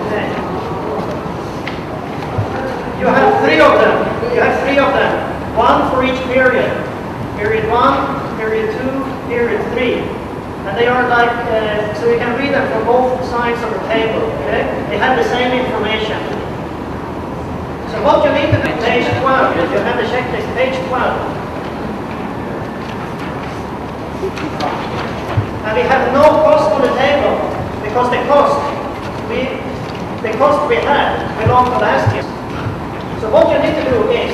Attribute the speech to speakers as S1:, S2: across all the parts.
S1: Okay. You have three of them. You have three of them. One for each period. Period 1, period 2, period 3. And they are like, so you can read them from both sides of the table. Okay? They have the same information. So what you need to do, page 12, if you have the checklist, page 12. And we have no cost on the table, because the cost we had belonged to last year. So what you need to do is,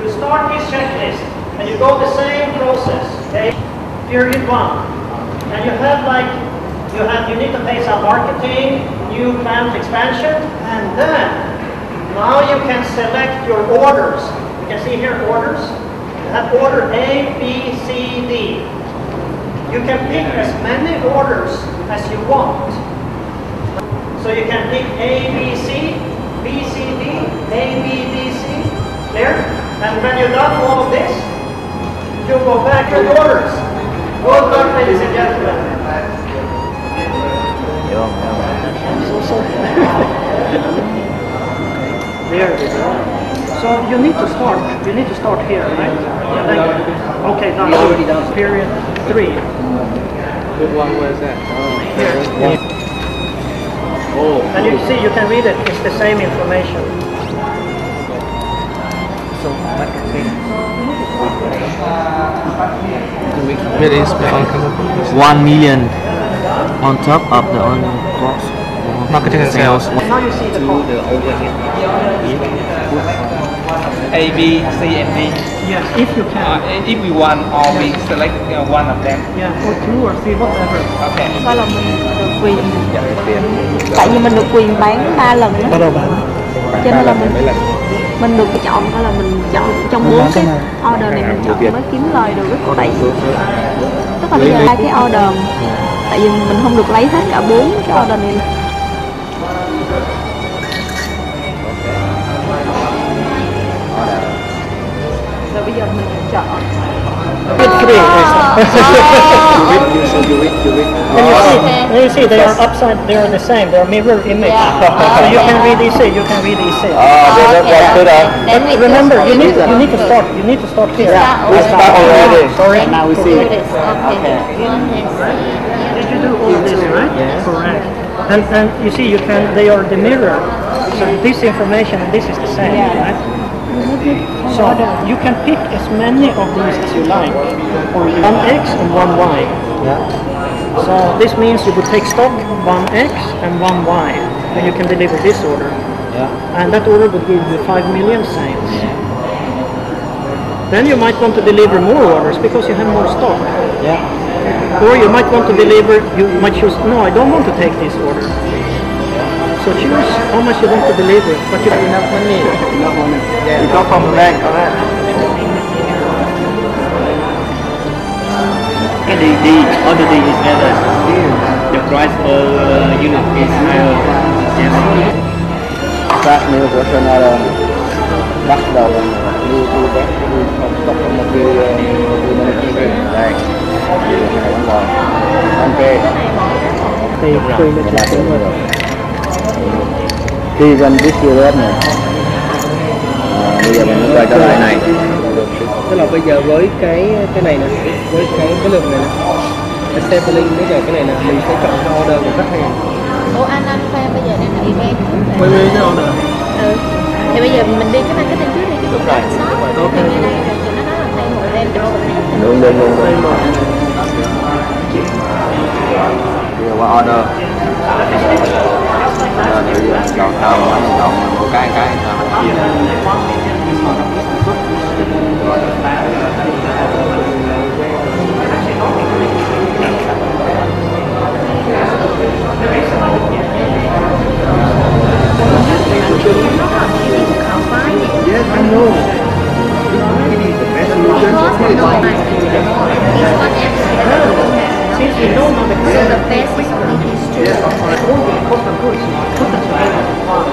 S1: you start this checklist, and you go the same process, okay? Period 1. And you have like, you need to pay some marketing, new plant expansion, and then, now you can select your orders. You can see here orders. You have order A, B, C, D. You can pick as many orders as you want. So you can pick A, B, C, B, C, D, A, B, D, C. Clear? And when you've done all of this, you go back to the orders. Good luck, ladies and gentlemen. There we go. So you need to start. You need to start here, right? Okay, done.
S2: We already done.
S1: Period 3.
S2: Good one, where's that?
S1: Here.
S2: Oh.
S1: And you see, you can read it. It's the same information.
S2: So, marketing. Where is the
S3: 1 million on top of the on gross
S2: marketing and sales?
S1: Now you see the cost.
S2: The overhead. A, B, C, and D.
S1: Yes, if you can.
S2: If we want, or we select one of them.
S1: Yeah, or 2 or 3, whatever.
S2: Okay.
S4: Đó là mình được quyền. Tại vì mình được quyền bán 3 lần đó. Cho nên là mình được chọn, đó là mình chọn trong 4 cái order này mình chọn mới kiếm lời được. Tại vì tức là bây giờ 2 cái order, tại vì mình không được lấy hết cả 4 cái order này. Rồi bây giờ mình chọn.
S1: Can you see they are upside, they are the same, they are mirror image. So you can read EC, you can read EC. But remember, you need to start here.
S3: We start already.
S1: Sorry.
S3: Now we see.
S4: Okay.
S1: Did you do all of this, right? Yes. Correct. And you see, they are the mirror. So this information and this is the same, right? So you can pick as many of these as you like, or 1x and 1y.
S3: Yeah.
S1: So this means you would take stock 1x and 1y, and you can deliver this order.
S3: Yeah.
S1: And that order would give you 5 million sales. Then you might want to deliver more orders because you have more stock.
S3: Yeah.
S1: Or you might want to deliver, you might choose, no, I don't want to take this order. So choose how much you want to deliver, but you have enough money.
S3: Yeah, you go from the bank, alright.
S5: The order D is better. The price per unit is higher. Yes.
S3: Start new version order. Bắt đầu lưu các stock một cái đây. Ok. Khi gần biết chưa hết này. Bây giờ mình quay trở lại này.
S2: Tức là bây giờ với cái này nè, với cái lượng này nè, cái sampling với cả cái này nè, mình sẽ chọn cái order của khách hàng.
S4: Ủa anh Phan bây giờ đang là event.
S2: Với cái order.
S4: Thì bây giờ mình đi cái marketing trước đi, cái
S3: Đúng rồi.
S4: shop. Thì như này thì nó nói là thay một em đồ.
S3: Đúng. Bây giờ qua order. Chọn một cái
S1: Yes, I know. Since we don't know the best is true. All the cost of goods, put them together in one.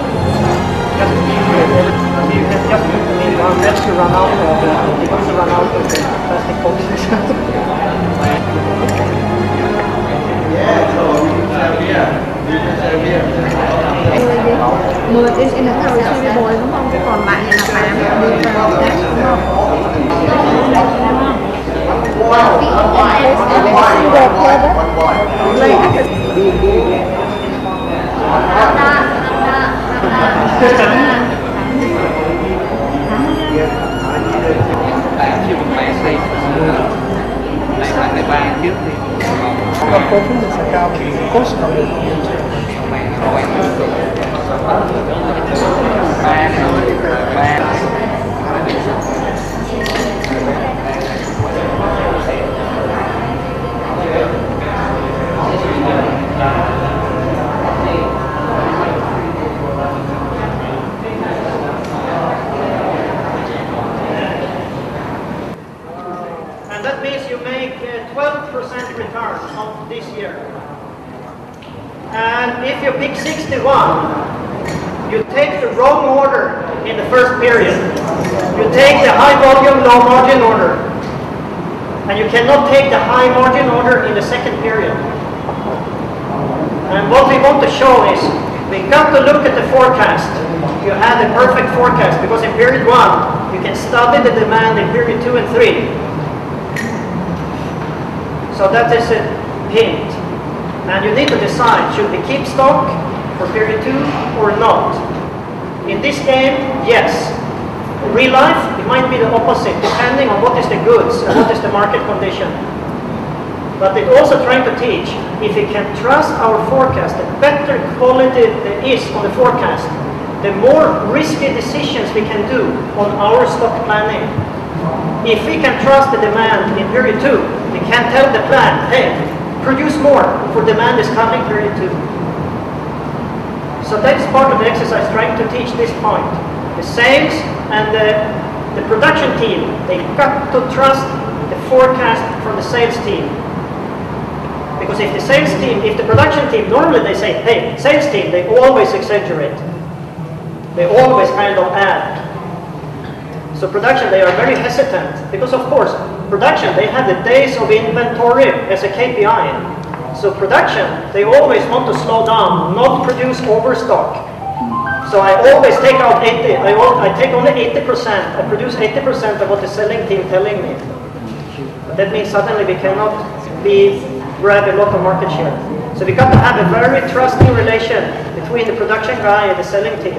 S1: You can just put them in one. That's to run out of the plastic boxes.
S3: Yeah, so you can have here.
S4: 10 is in the receivable đúng không? Cái còn lại là 8 đưa vào cash đúng không?
S2: Còn cô phí mình sẽ cao, có sự nào được.
S1: And that means you make 12% return on this year. And if you pick 61, you take the wrong order in the first period. You take the high volume, low margin order. And you cannot take the high margin order in the second period. And what we want to show is, we got to look at the forecast. You have the perfect forecast, because in period 1, you can study the demand in period 2 and 3. So that is a hint. And you need to decide, should we keep stock for period 2 or not? In this game, yes. In real life, it might be the opposite, depending on what is the goods and what is the market condition. But it's also trying to teach, if we can trust our forecast, the better quality there is on the forecast, the more risky decisions we can do on our stock planning. If we can trust the demand in period 2, we can tell the plant, hey, produce more, for demand is coming period 2. So that's part of the exercise, trying to teach this point. The sales and the production team, they got to trust the forecast from the sales team. Because if the sales team, if the production team, normally they say, hey, sales team, they always exaggerate. They always kind of add. So production, they are very hesitant, because of course, production, they have the days of inventory as a KPI. So production, they always want to slow down, not produce overstock. So I always take out 80, I take only 80%, I produce 80% of what the selling team telling me. But that means suddenly we cannot grab a lot of market share. So we got to have a very trusting relation between the production guy and the selling team.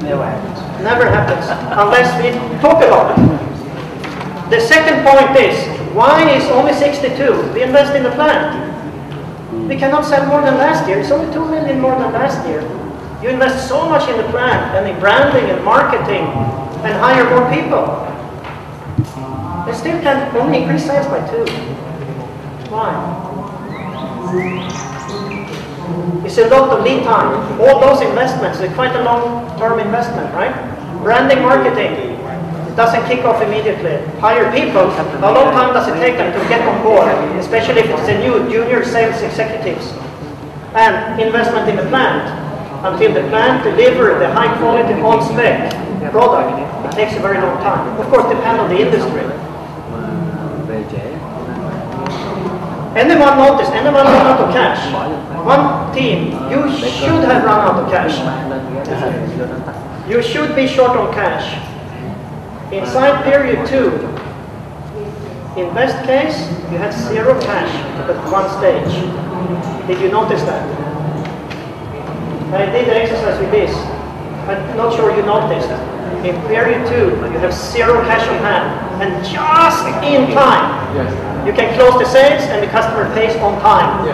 S2: Never happens.
S1: Never happens, unless we talk a lot. The second point is, why is only 62? We invest in the plant. We cannot sell more than last year. It's only 2 million more than last year. You invest so much in the plant and in branding and marketing and hire more people. They still can only increase sales by 2. Why? It's a lot of lead time. All those investments are quite a long-term investment, right? Branding, marketing, it doesn't kick off immediately. Hire people, how long time does it take them to get on board, especially if it's a new junior sales executives? And investment in the plant, until the plant delivers the high-quality, on-spec product, it takes a very long time. Of course, depends on the industry. Anyone notice, anyone run out of cash? One team, you should have run out of cash. You should be short on cash. Inside period 2, in best case, you had 0 cash at one stage. Did you notice that? I did the exercise with this. I'm not sure you noticed. In period 2, you have 0 cash on hand. And just in time, you can close the sales and the customer pays on time.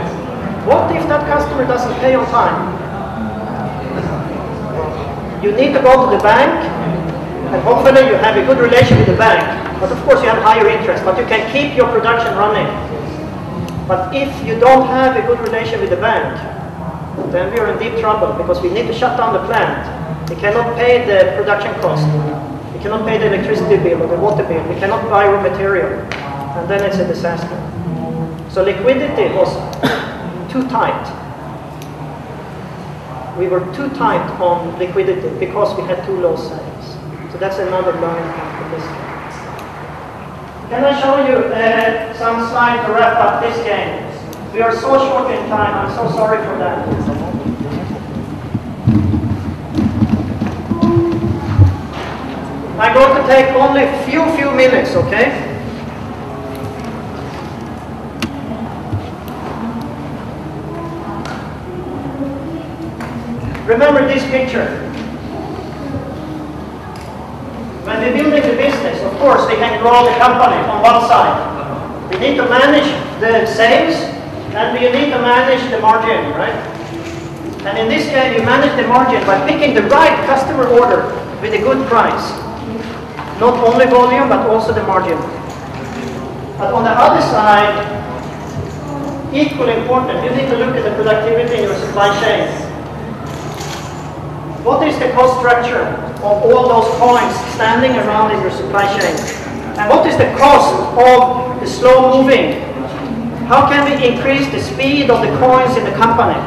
S1: What if that customer doesn't pay on time? You need to go to the bank, and hopefully you have a good relation with the bank. But of course you have higher interest, but you can keep your production running. But if you don't have a good relation with the bank, then we are in deep trouble, because we need to shut down the plant. We cannot pay the production cost. We cannot pay the electricity bill or the water bill. We cannot buy raw material. And then it's a disaster. So liquidity was too tight. We were too tight on liquidity because we had too low sales. So that's another learning point for this game. Can I show you some slides to wrap up this game? We are so short in time. I'm so sorry for that. I'm going to take only a few minutes, okay? Remember this picture. When we're building the business, of course, we can grow the company on one side. We need to manage the sales, and we need to manage the margin, right? And in this case, you manage the margin by picking the right customer order with a good price. Not only volume, but also the margin. But on the other side, equally important, you need to look at the productivity in your supply chain. What is the cost structure of all those coins standing around in your supply chain? And what is the cost of the slow moving? How can we increase the speed of the coins in the company?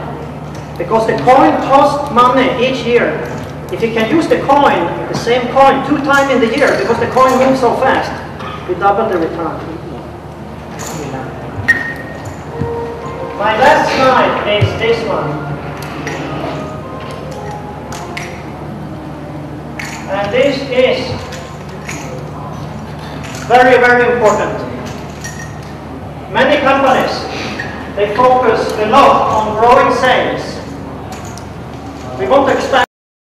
S1: Because the coin costs money each year. If you can use the coin, the same coin, 2 times in the year, because the coin moves so fast, we double the return. My last slide is this one. And this is very, very important. Many companies, they focus a lot on growing sales. We want to expand